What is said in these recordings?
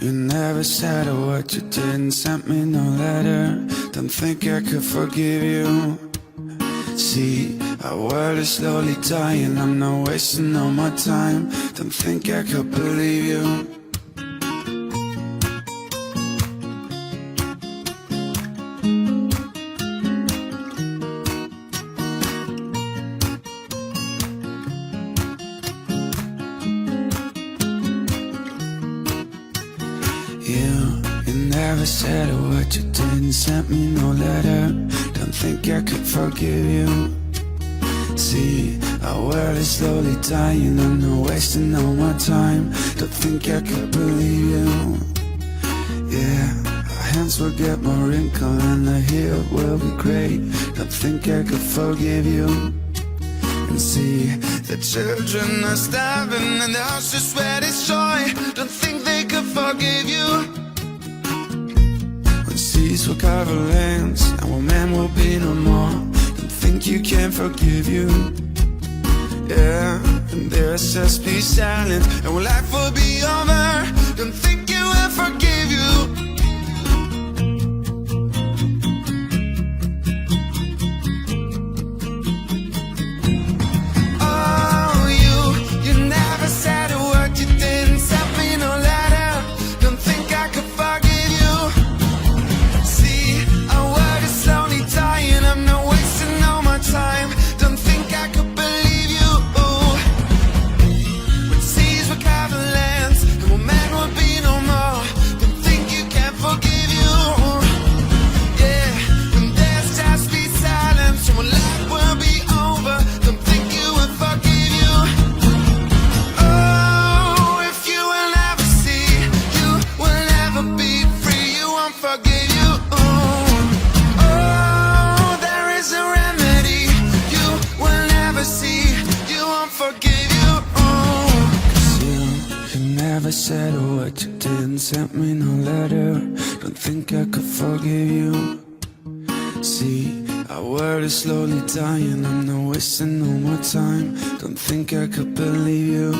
You never said a word, you didn't send me no letter. Don't think I could forgive you. See, our world is slowly dying, I'm not wasting no more time. Don't think I could believe you. You never said a word, you didn't send me no letter. Don't think I could forgive you. See, our world is slowly dying, I'm not wasting no more time. Don't think I could believe you. Yeah, our hands will get more wrinkled and the heel will be great. Don't think I could forgive you. And see, the children are starving and the house is where destroy. Don't think they could forgive you. When seas will cover lands and when man will be no more, don't think you can forgive you. Yeah, and there says be silent and when life will be over, don't think you will forgive you. Never said a word, you didn't send me no letter. Don't think I could forgive you. See, our world is slowly dying, I'm not wasting no more time. Don't think I could believe you.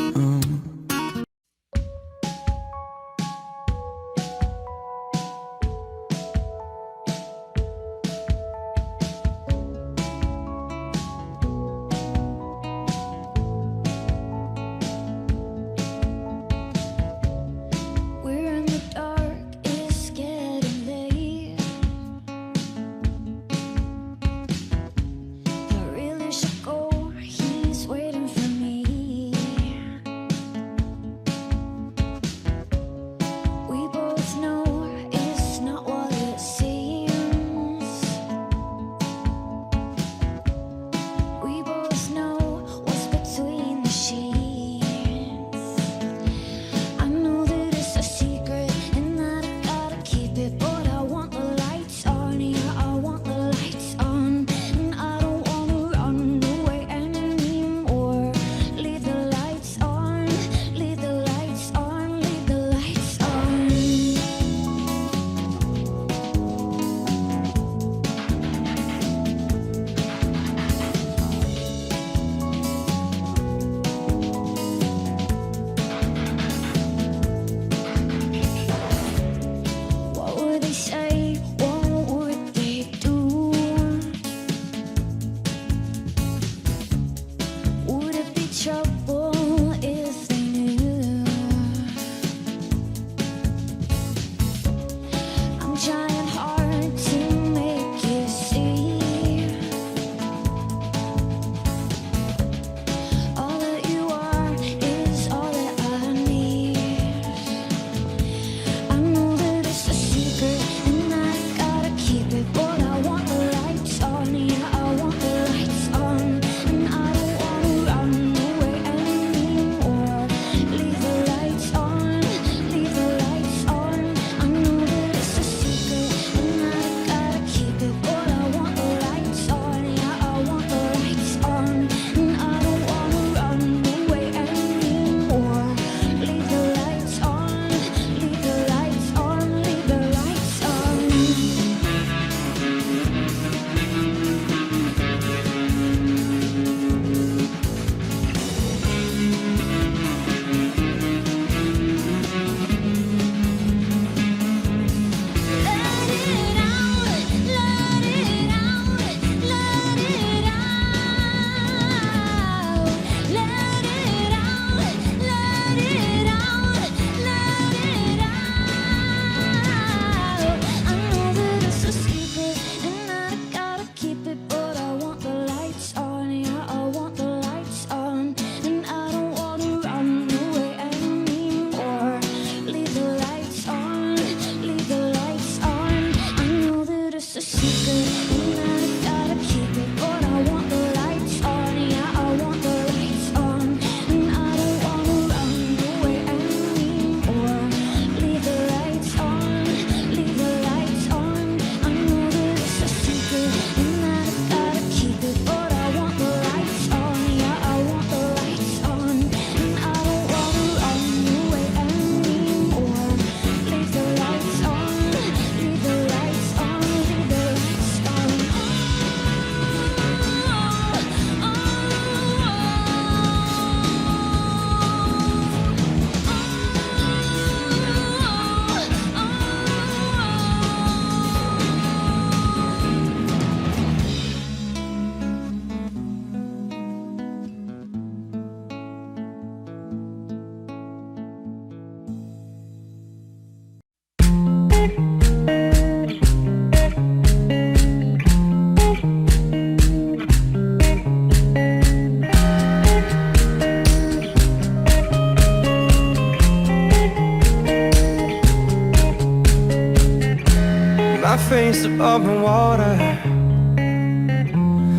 face above the water,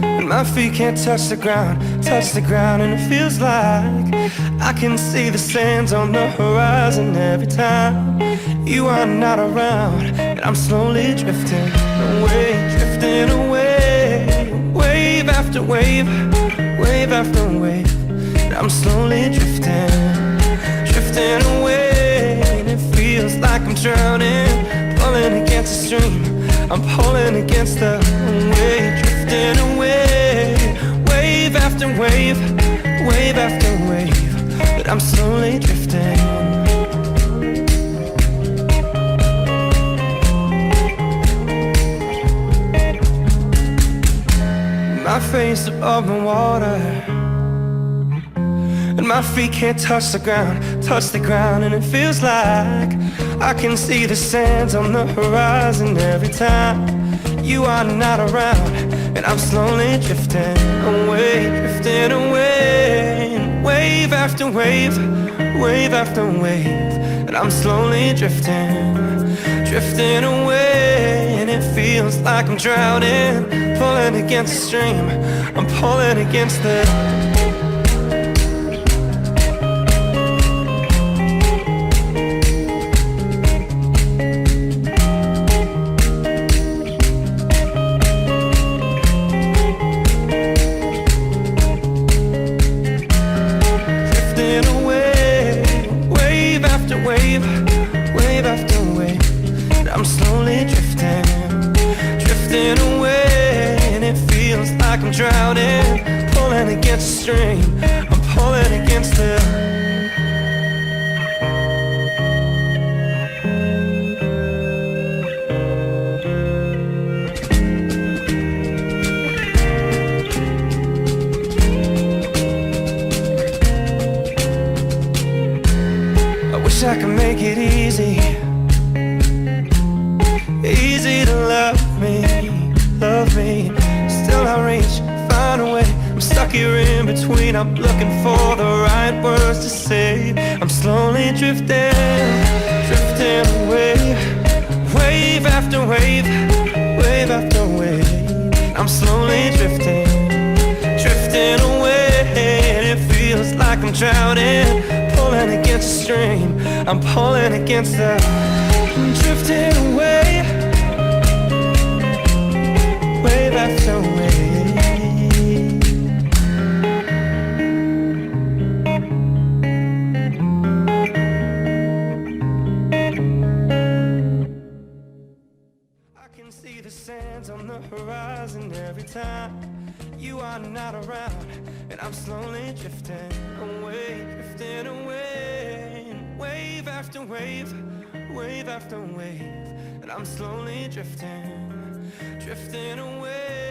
and my feet can't touch the ground, and it feels like I can see the sands on the horizon every time you are not around. And I'm slowly drifting away, wave after wave, wave after wave. And I'm slowly drifting away, and it feels like I'm drowning, pulling against the stream. I'm pulling against the wave, drifting away, wave after wave, wave after wave. But I'm slowly drifting. My face above the water, and my feet can't touch the ground, and it feels like I can see the sands on the horizon every time you are not around. And I'm slowly drifting away, wave after wave, wave after wave. And I'm slowly drifting away, and it feels like I'm drowning, pulling against the stream. I'm pulling against the drowning, pulling against the stream. I'm pulling against the I wish I could make it easy to love me. Still I reach, find a way. I'm stuck here in between. I'm looking for the right words to say. I'm slowly drifting away, wave after wave, wave after wave. I'm slowly drifting away, and it feels like I'm drowning, pulling against the stream. I'm pulling against the I'm drifting away, wave after wave. I can see the sands on the horizon every time you are not around. And I'm slowly drifting away, wave after wave, wave after wave. And I'm slowly drifting away.